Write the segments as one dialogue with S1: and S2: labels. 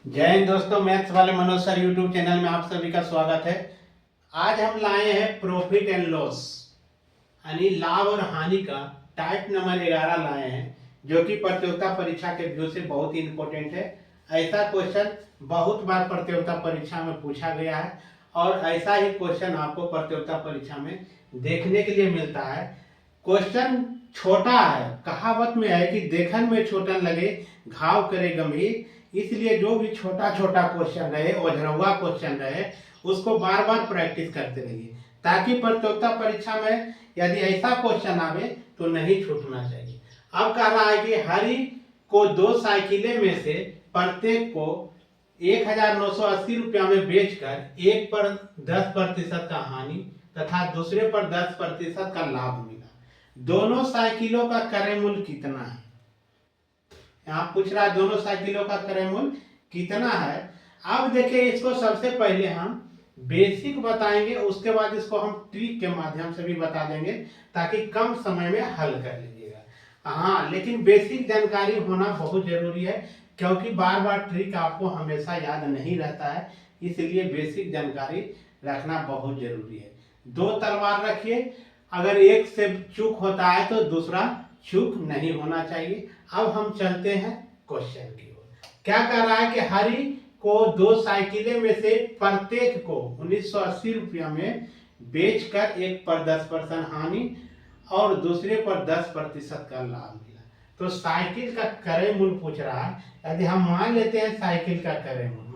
S1: जय हिंद दोस्तों, मैथ्स वाले मनोज सर यूट्यूब चैनल में आप सभी का स्वागत है। आज हम लाए हैं प्रॉफिट एंड लॉस यानी लाभ और हानि का टाइप नंबर 11 लाए हैं, जो कि प्रतियोगिता परीक्षा के व्यू से बहुत ही इंपॉर्टेंट है। ऐसा क्वेश्चन बहुत बार प्रतियोगिता परीक्षा में पूछा गया है और ऐसा ही क्वेश्चन आपको प्रतियोगिता परीक्षा में देखने के लिए मिलता है। क्वेश्चन छोटा है, कहावत में है कि देखन में छोटा लगे घाव करे गंभीर, इसलिए जो भी छोटा छोटा क्वेश्चन रहे, ओझरवा क्वेश्चन रहे, उसको बार बार प्रैक्टिस करते रहिए ताकि प्रतियोगिता परीक्षा में यदि ऐसा क्वेश्चन आवे तो नहीं छूटना चाहिए। अब कह रहा है कि हरि को 2 साइकिलें में से प्रत्येक को 1980 रुपया में बेचकर एक पर 10% का हानि तथा दूसरे पर 10% का लाभ मिला। दोनों साइकिलों का क्रय मूल्य कितना है? यहाँ पूछ रहा है दोनों साइकिलों का क्रय मूल्य कितना है। अब देखिए, इसको सबसे पहले हम बेसिक बताएंगे, उसके बाद इसको हम ट्रिक के माध्यम से भी बता देंगे ताकि कम समय में हल कर लीजिएगा। हाँ, लेकिन बेसिक जानकारी होना बहुत जरूरी है क्योंकि बार बार ट्रिक आपको हमेशा याद नहीं रहता है, इसलिए बेसिक जानकारी रखना बहुत जरूरी है। 2 तलवार रखिए, अगर एक से चूक होता है तो दूसरा चूक नहीं होना चाहिए। अब हम चलते हैं क्वेश्चन की ओर। क्या कह रहा है कि हरि को 2 साइकिलें में से प्रत्येक को 1980 रुपया में बेचकर एक पर 10% हानि और दूसरे पर 10% का लाभ मिला। तो साइकिल का क्रय मूल्य पूछ रहा है। यदि हम मान लेते हैं साइकिल का क्रय मूल्य,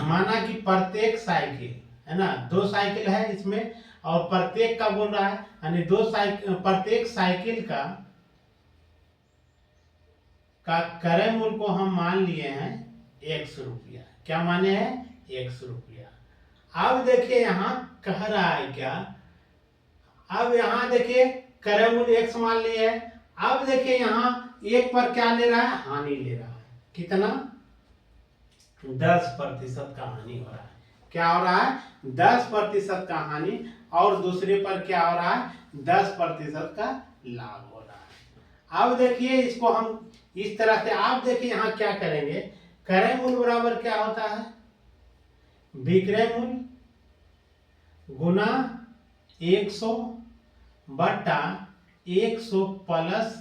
S1: माना कि प्रत्येक साइकिल है ना, 2 साइकिल है इसमें और प्रत्येक का बोल रहा है, यानी प्रत्येक साइकिल का क्रय मूल्य को हम मान लिए हैं 100 रुपया। क्या माने हैं? 100 रुपया। अब देखिए यहाँ कह रहा है क्या, अब यहाँ देखिए क्रय मूल्य 100 मान लिए है। अब देखिए यहाँ एक पर क्या ले रहा है? हानि ले रहा है। कितना? 10% का हानि हो रहा है। क्या हो रहा है? 10% का हानि और दूसरे पर क्या हो रहा है? 10% का लाभ हो रहा है। अब देखिए इसको हम इस तरह से, आप देखिए यहाँ क्या करेंगे, क्रय मूल्य बराबर क्या होता है? विक्रय मूल्य गुना 100 बटा 100 प्लस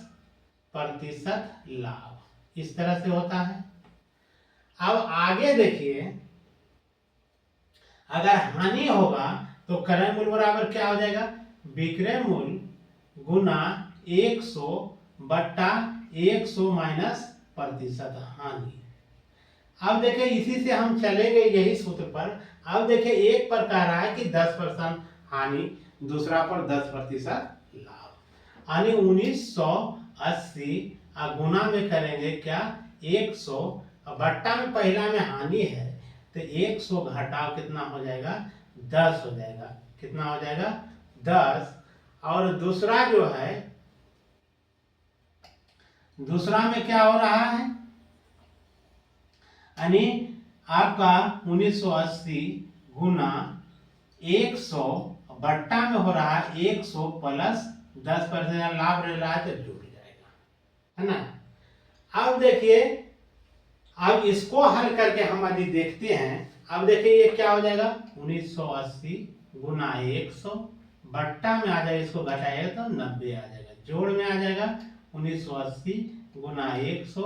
S1: प्रतिशत लाभ, इस तरह से होता है। अब आगे देखिए, अगर हानि होगा तो क्रय मूल्य बराबर क्या हो जाएगा? विक्रय मूल्य गुना 100 बटा 100 माइनस प्रतिशत हानि। अब देखिए इसी से हम चलेंगे यही सूत्र पर। अब देखिए एक पर कह रहा है कि 10% हानि, दूसरा पर 10% लाभ, यानी 1980 गुना में करेंगे क्या? 100 बट्टा में पहला में हानि है तो 100 घटाओ कितना हो जाएगा? 10 हो जाएगा। कितना हो जाएगा? 10। और दूसरा जो है, दूसरा में क्या हो रहा है, यानी आपका 1980 गुना 100 बट्टा में हो रहा है 100 प्लस 10% लाभ रह रहा है तो जुड़ जाएगा, है ना। अब देखिए, अब इसको हल करके हम यदि देखते हैं, अब देखिए ये क्या हो जाएगा? 1980 गुना 100 बट्टा में आ जाएगा, इसको घटाएगा तो 90 आ जाएगा, जोड़ में आ जाएगा 1980 गुना 100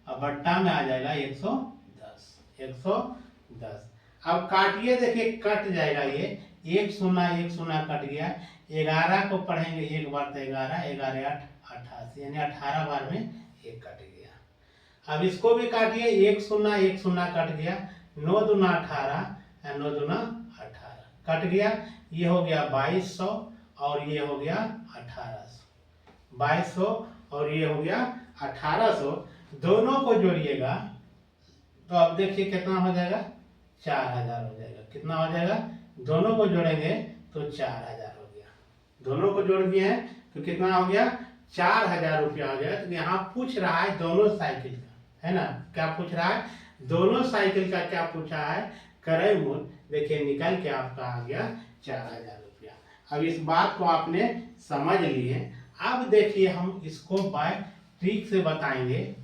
S1: और बट्टा में आ जाएगा 110। अब काटिए, देखिए कट जाएगा, ये 1 शून्य कट गया। 11 को पढ़ेंगे एक बार तो 11, 11 8 88, यानी 18 बार में 1 कट गया। अब इसको भी काटिए, 1 शून्य कट गया, 9 दूना 18, 9 दूना 18 कट गया। ये हो गया 2200 और ये हो गया 1800। 2200 और ये हो गया 1800, दोनों को जोड़िएगा तो अब देखिए कितना हो जाएगा? 4000 हो जाएगा। कितना हो जाएगा? दोनों को जोड़ेंगे तो 4000 हो गया। दोनों को जोड़ दिए हैं तो कितना हो गया? 4000 रुपया हो जाएगा। तो यहाँ पूछ रहा है दोनों साइकिल का, है ना। क्या पूछ रहा है? दोनों साइकिल का क्या पूछा है? क्रय मूल्य। देखिए निकल के आपका आ गया 4000 रुपया। अब इस बात को आपने समझ लिए। अब देखिए हम इसको बाय ट्रिक से बताएंगे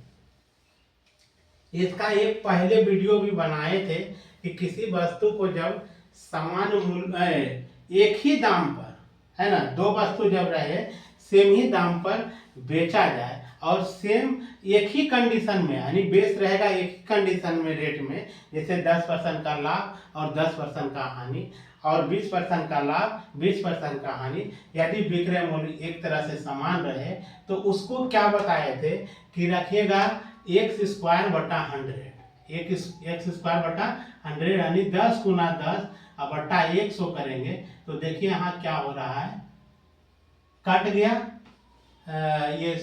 S1: इसका एक पहले वीडियो भी बनाए थे कि किसी वस्तु को जब समान मूल्य एक ही दाम पर, है ना, दो वस्तु जब रहे सेम ही दाम पर बेचा जाए और सेम एक ही कंडीशन में, यानी बेस रहेगा एक ही कंडीशन में रेट में, जैसे 10% का लाभ और 10% का हानि और 20% का लाभ 20% का हानि, यदि विक्रय मूल्य एक तरह से समान रहे तो उसको क्या बताए थे कि रखिएगा x स्क्वायर बटा 100, एक्स स्क्वायर बटा 100 यानी 10 गुना 10 अब बटा 100 करेंगे तो देखिए यहाँ क्या हो रहा है, कट गया, ये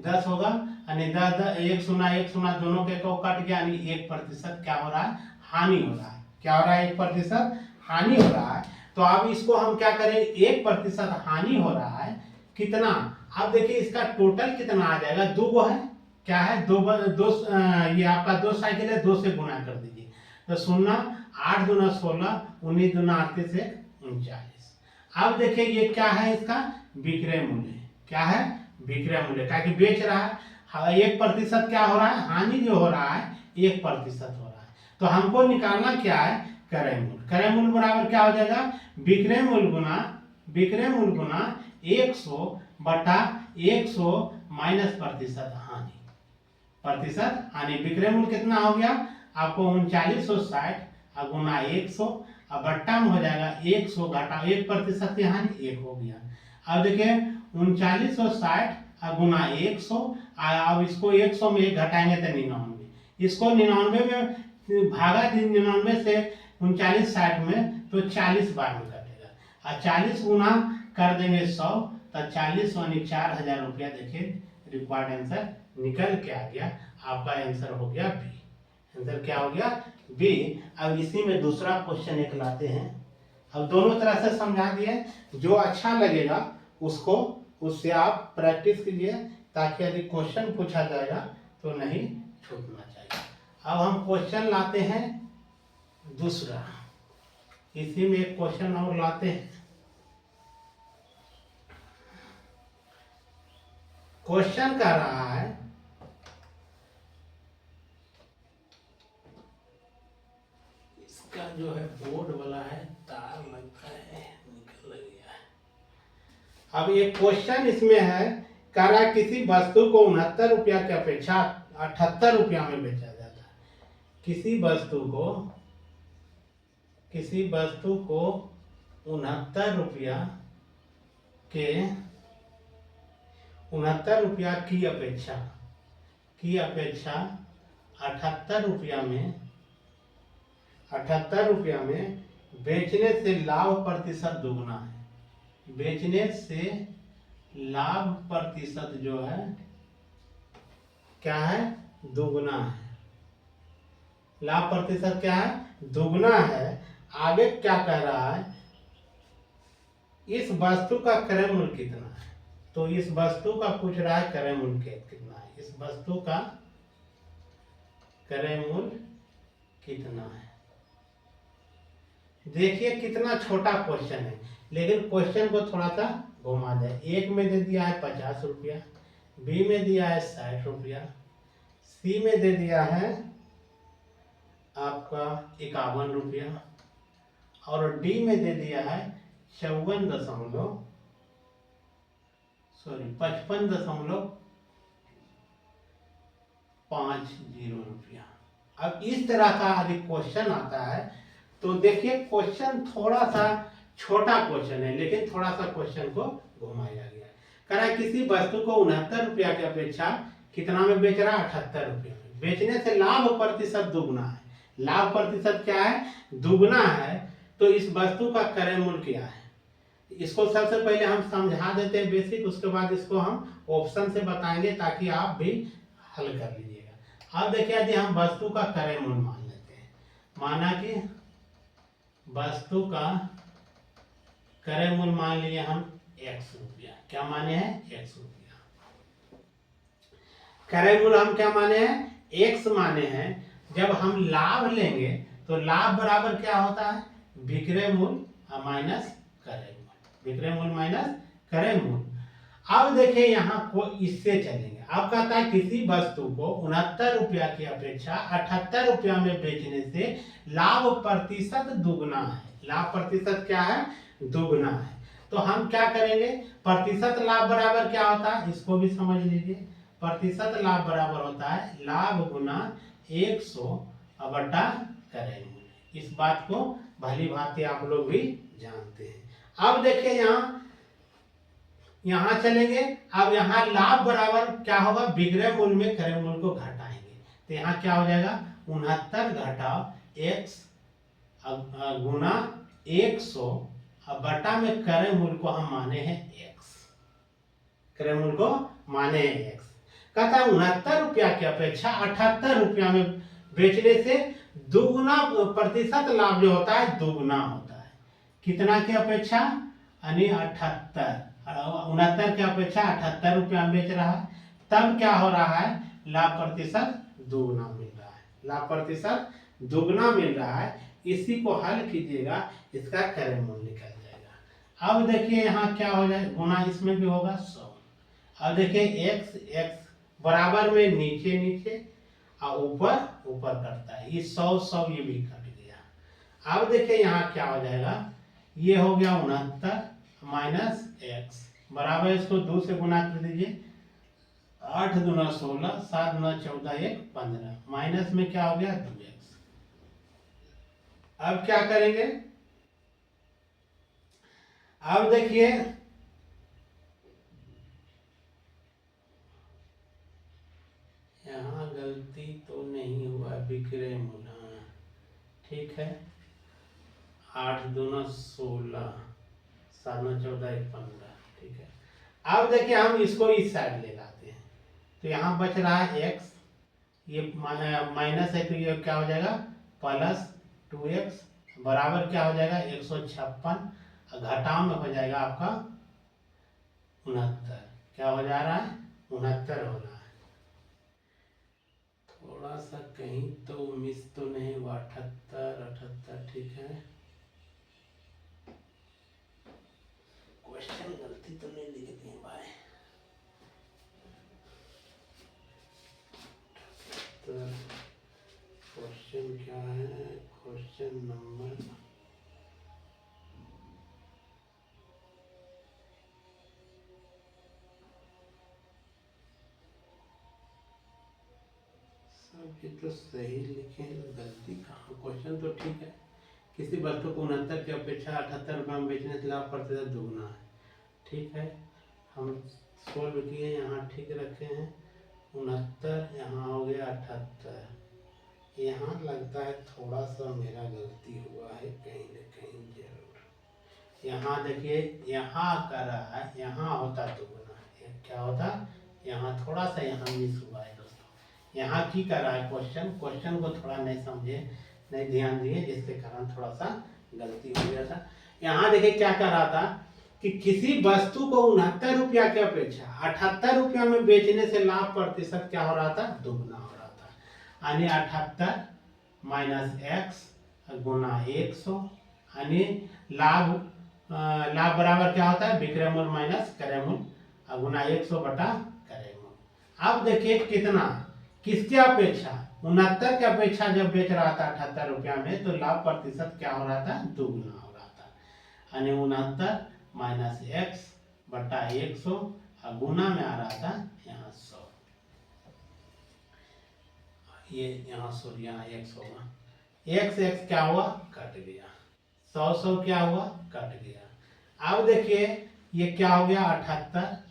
S1: 10 होगा यानी 10 1 सुना दोनों के को कट गया यानी 1% क्या हो रहा है, हानि हो रहा है। क्या हो रहा है, 1% हानि हो रहा है। तो अब इसको हम क्या करें, 1% हानि हो रहा है कितना, अब देखिए इसका टोटल कितना आ जाएगा, दो है, क्या है, दो ये आपका 2 साइकिल है, 2 से गुणा कर दीजिए तो 0 8 दूना 16 19 दूना 38 39। अब देखिए ये क्या है, इसका विक्रय मूल्य, क्या है, विक्रय मूल्य, क्या कि बेच रहा है, 1% क्या हो रहा है, हानि जो हो रहा है 1% हो रहा है। तो हमको निकालना क्या है, क्रय मूल्य। क्रय मूल्य बराबर क्या हो जाएगा, विक्रय मूल्य गुना 100 बटा 100 माइनस प्रतिशत हानि, प्रतिशत हानि। विक्रय मूल्य कितना हो गया आपको 3960 गुना 100 अब बट्टा में हो जाएगा 100 घटा 1% हानि 1 हो गया। अब देखिए 3960 गुना 100, अब इसको 100 में 1 घटाएंगे तो 99, इसको 99 में भागा 99 से 3960 में तो 40 बार में कटेगा और 40 गुना कर देंगे 100 तो 40 यानी 4000 रुपया। देखिए रिक्वायर्ड आंसर निकल के आ गया, आपका आंसर हो गया बी। आंसर क्या हो गया, बी। अब इसी में दूसरा क्वेश्चन एक लाते हैं। अब दोनों तरह से समझा दिए, जो अच्छा लगेगा उसको उससे आप प्रैक्टिस कीजिए ताकि यदि क्वेश्चन पूछा जाएगा तो नहीं छूटना चाहिए। अब हम क्वेश्चन लाते हैं दूसरा, इसी में एक क्वेश्चन और लाते हैं। क्वेश्चन कर रहा है इसका जो है बोर्ड वाला है, तार लगता है निकल गया है। अब ये क्वेश्चन इसमें है, कह रहा है किसी वस्तु को 69 रुपया की अपेक्षा 78 रुपया में बेचा जाता है। किसी वस्तु को 69 रुपया के 69 रुपया की अपेक्षा 78 रुपया में बेचने से लाभ प्रतिशत दुगना है। बेचने से लाभ प्रतिशत जो है क्या है, दुगना है। लाभ प्रतिशत क्या है, दुगना है। आगे क्या कह रहा है, इस वस्तु का क्रय मूल्य कितना है, तो इस वस्तु का पूछ रहा है क्रय मूल्य कितना है, इस वस्तु का क्रय मूल्य कितना है। देखिए कितना छोटा क्वेश्चन है, लेकिन क्वेश्चन को थोड़ा सा घुमा दे। एक में दे दिया है 50 रुपया, बी में दिया है 60 रुपया, सी में दे दिया है आपका 51 रुपया और डी में दे दिया है 55.50 रुपया। अब इस तरह का यदि क्वेश्चन आता है तो देखिए क्वेश्चन थोड़ा सा छोटा क्वेश्चन है, लेकिन थोड़ा सा क्वेश्चन को घुमाया गया है। कह रहा है किसी वस्तु को 69 रुपया की अपेक्षा कितना में बेच रहा है, 78 रुपया में। बेचने से लाभ प्रतिशत दुगना है। लाभ प्रतिशत क्या है, दुगना है। तो इस वस्तु का क्रय मूल्य क्या है, इसको सबसे पहले हम समझा देते हैं बेसिक, उसके बाद इसको हम ऑप्शन से बताएंगे ताकि आप भी हल कर लीजिएगा। अब देखिए यदि हम वस्तु का क्रय मूल्य मान लेते हैं, माना कि वस्तु का क्रय मूल्य मान लिए हम x रुपया, क्या माने हैं, x रुपया। क्रय मूल्य हम क्या माने हैं, x माने हैं। जब हम लाभ लेंगे तो लाभ बराबर क्या होता है, विक्रय मूल्य माइनस क्रय मूल्य, विक्रय मूल्य माइनस क्रय मूल्य। अब देखिए यहाँ को इससे चलेंगे। अब कहता है किसी वस्तु को 69 रुपया की अपेक्षा 78 रुपया में बेचने से लाभ प्रतिशत दुगना है। लाभ प्रतिशत क्या है? दुगना है। तो हम क्या करेंगे? प्रतिशत लाभ बराबर क्या होता है, इसको भी समझ लीजिए। प्रतिशत लाभ बराबर होता है लाभ गुना 100 बटा क्रय मूल्य। इस बात को भली भांति आप लोग भी जानते हैं। अब देखिए यहाँ चलेंगे। अब यहाँ लाभ बराबर क्या होगा? विक्रय मूल्य में क्रय मूल्य को घटाएंगे। तो यहाँ क्या हो जाएगा? 69 घटाओ x गुना 100 बटा में क्रय मूल्य को हम माने हैं x। क्रय मूल्य को माने हैं x। कहता है 69 रुपया की अपेक्षा 78 रुपया में बेचने से दुगुना प्रतिशत लाभ जो होता है दुगुना होता है। कितना की अपेक्षा? यानी 78। 69 की अपेक्षा 78 रुपया में बेच रहा है, तब क्या हो रहा है? लाभ प्रतिशत दुगुना मिल रहा है। लाभ प्रतिशत दुगना मिल रहा है। इसी को हल कीजिएगा, इसका क्रय मूल्य निकल जाएगा। अब देखिए यहाँ क्या हो जाए? गुना इसमें भी होगा 100। अब देखिए x बराबर में नीचे नीचे और ऊपर ऊपर करता है। ये 100 ये भी कट गया। अब देखिए यहाँ क्या हो जाएगा? ये हो गया 69 माइनस x बराबर, इसको 2 से गुना कर दीजिए। 8 दूना 16, 7 दूना 14, 1 15, माइनस में क्या हो गया? 2x। अब क्या करेंगे? अब देखिए यहाँ गलती तो नहीं हुआ, विक्रय मूल्य ठीक है। 8 दूना 16, 7 दूना 14, 1 15, ठीक है। अब देखिए हम इसको इस साइड ले लाते हैं, तो यहाँ बच रहा है x, ये माइनस है तो ये क्या हो जाएगा? प्लस 2x बराबर क्या हो जाएगा? 156। घटाव में हो जाएगा आपका 69। क्या हो जा रहा है? 69 हो रहा है। थोड़ा सा कहीं तो मिस तो नहीं हुआ? 78 ठीक है। क्वेश्चन गलती तो नहीं लिख दी भाई। तो क्वेश्चन क्या है? क्वेश्चन नंबर ये तो सही लिखे, गलती कहाँ? क्वेश्चन तो ठीक है। किसी वस्तु को 69 की अपेक्षा 78 रुपये में बेचने से लाभ प्रतिशत दुगना है। ठीक है, हम सोल्व किए, यहाँ ठीक रखे हैं। 69 यहाँ हो गया 78। यहाँ लगता है थोड़ा सा मेरा गलती हुआ है कहीं न कहीं जरूर। यहाँ देखिए यहाँ कर रहा है, यहाँ होता दुगना, क्या होता? यहाँ थोड़ा सा यहाँ मिस हुआ है दोस्तों। यहाँ की कर रहा है क्वेश्चन को थोड़ा नहीं समझे, नहीं ध्यान दिए, जिसके कारण थोड़ा सा गलती हो गया था। यहाँ देखिए क्या कर रहा था कि किसी वस्तु को 69 रुपया की अपेक्षा 78 रुपया में बेचने से लाभ प्रतिशत क्या हो रहा था? दुगना हो रहा था। यानी 78 माइनस x गुना 100, यानी लाभ बराबर क्या होता है? विक्रय मूल्य माइनस क्रय मूल्य गुना 100 बटा क्रय मूल्य। अब देखिए कितना, किसके अपेक्षा? 69 की अपेक्षा जब बेच रहा था 78 रुपया में, तो लाभ प्रतिशत क्या हो रहा था? दुगना हो रहा था। यानी 69 माइनस x बटा 100 गुना में आ रहा था यहाँ 100। ये यहाँ 100, यहाँ x होगा। x क्या हुआ? कट गया। 100 क्या हुआ? कट गया। अब देखिए ये क्या हो गया? 78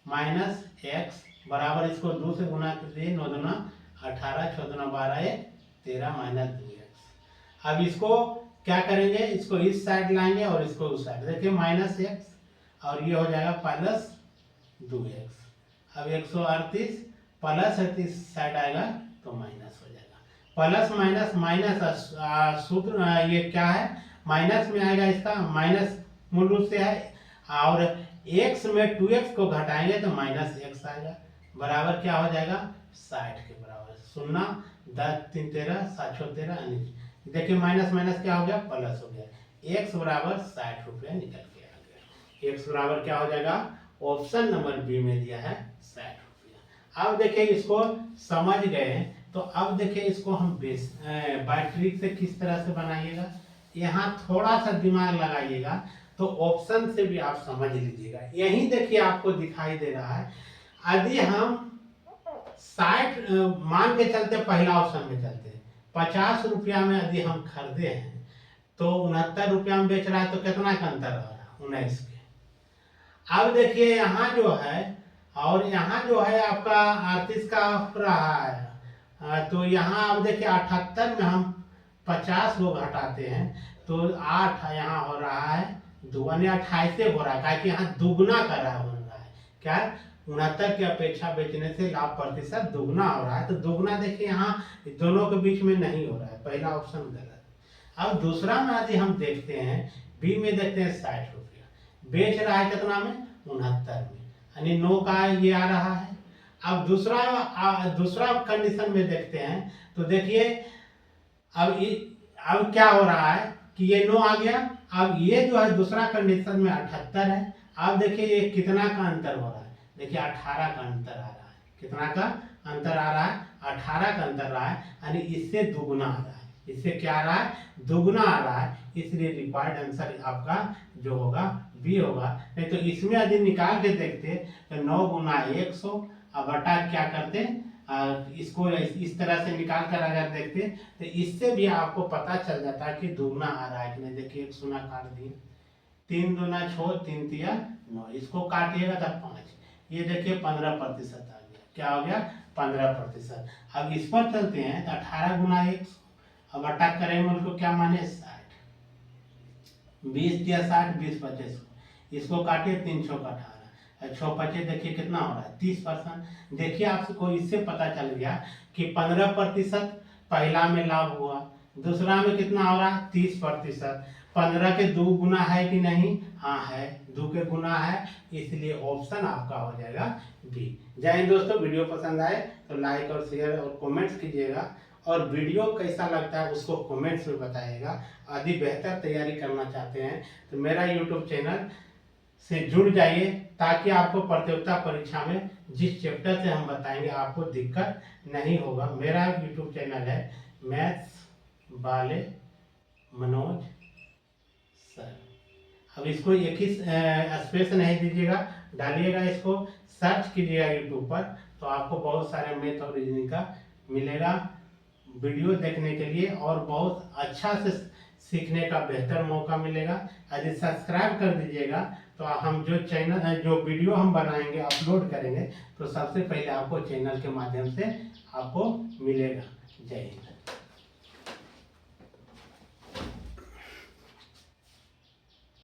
S1: माइनस x बराबर, इसको 2 से गुना कर दिए। 9 दूना 18, 6 दूना 12, 13 माइनस 2x। अब इसको क्या करेंगे? इसको इस साइड लाएंगे और इसको उस साइड। देखिए माइनस x और ये हो जाएगा प्लस 2x। अब 138 प्लस 38 साइड आएगा तो माइनस हो जाएगा। प्लस माइनस माइनस सूत्र ये क्या है? माइनस में आएगा, इसका माइनस मूल रूप से है, और x में 2x को घटाएंगे तो माइनस x आएगा। बराबर क्या हो जाएगा? 60 के बराबर। 0 10 3 13 7 6 13। देखिए माइनस माइनस क्या हो गया? प्लस हो गया। x बराबर 60 रुपया निकल के आ गया। x बराबर क्या हो जाएगा? ऑप्शन नंबर बी में दिया है 60 रुपया। अब देखिए इसको समझ गए हैं, तो अब देखिए इसको हम बैटरी से किस तरह से बनाइएगा, यहाँ थोड़ा सा दिमाग लगाइएगा तो ऑप्शन से भी आप समझ लीजिएगा। यही देखिए आपको दिखाई दे रहा है, यदि हम 60 मान के चलते, पहला ऑप्शन में चलते हैं, 50 रुपया में यदि हम खरीदे हैं तो 69 रुपया में बेच रहा है, तो कितना का अंतर हो रहा है, 19 के। अब देखिए यहाँ जो है, और यहाँ जो है आपका 38 का हो रहा है, तो यहाँ अब देखिए 78 में हम 50 को घटाते हैं तो 8 यहाँ हो रहा है, दुगने 28 हो रहा है, कि यहाँ दुगना कर रहा है, बन रहा है क्या, 69 की अपेक्षा बेचने से लाभ प्रतिशत दुगना हो रहा है। तो दुगना देखिए यहाँ दोनों के बीच में नहीं हो रहा है, पहला ऑप्शन गलत। अब दूसरा में यदि हम देखते हैं, बी में देखते हैं 60 रुपया, बेच रहा है कितना में, 69 में, यानी 9 का ये आ रहा है। अब दूसरा कंडीशन में देखते हैं तो देखिए अब क्या हो रहा है कि ये 9 आ गया, अब ये जो है दूसरा कंडीशन में 78 है। अब देखिए ये कितना का अंतर हो रहा है, देखिए 18 का अंतर आ रहा है, कितना का अंतर आ रहा है, 18 का अंतर रहा है, यानी इससे दुगुना आ रहा है, इससे क्या आ रहा है, दुगुना आ रहा है। इसलिए रिक्वायर्ड आंसर आपका जो होगा बी होगा। नहीं तो इसमें यदि निकाल के देखते तो 9 गुना 100, अब बटा क्या करते, इसको इस तरह से निकाल कर अगर देखते तो इससे भी आपको पता चल जाता है कि दुगना आ रहा है कि नहीं। देखिए 1 शून्य काट दिए, 3 दूना 6, 3 तिया 9, इसको काटिएगा तब 5, ये देखिए 15% आ गया, क्या हो गया, 15%। अब इस पर चलते हैं तो 18 गुना 100, अब अटैक करेंगे उनको क्या माने 60, 20 दिया 60, 20 25, इसको काटिए 3 6 का 18, 6 25 देखिए कितना हो रहा है, 30%। देखिए आपको इससे पता चल गया कि 15% पहला में लाभ हुआ, दूसरा में कितना हो रहा है, 30%। 15 के 2 गुना है कि नहीं, हाँ है, 2 के गुना है, इसलिए ऑप्शन आपका हो जाएगा बी। जय हिंद दोस्तों, वीडियो पसंद आए तो लाइक और शेयर और कमेंट्स कीजिएगा, और वीडियो कैसा लगता है उसको कमेंट्स में बताइएगा। यदि बेहतर तैयारी करना चाहते हैं तो मेरा यूट्यूब चैनल से जुड़ जाइए, ताकि आपको प्रतियोगिता परीक्षा में जिस चैप्टर से हम बताएंगे आपको दिक्कत नहीं होगा। मेरा यूट्यूब चैनल है मैथ्स वाले मनोज सर। अब इसको एक ही स्पेस नहीं दीजिएगा, डालिएगा, इसको सर्च कीजिएगा यूट्यूब पर, तो आपको बहुत सारे मैथ और रीजनिंग का मिलेगा वीडियो देखने के लिए, और बहुत अच्छा से सीखने का बेहतर मौका मिलेगा। यदि सब्सक्राइब कर दीजिएगा तो हम जो वीडियो हम बनाएंगे, अपलोड करेंगे, तो सबसे पहले आपको चैनल के माध्यम से आपको मिलेगा। जय हिंद।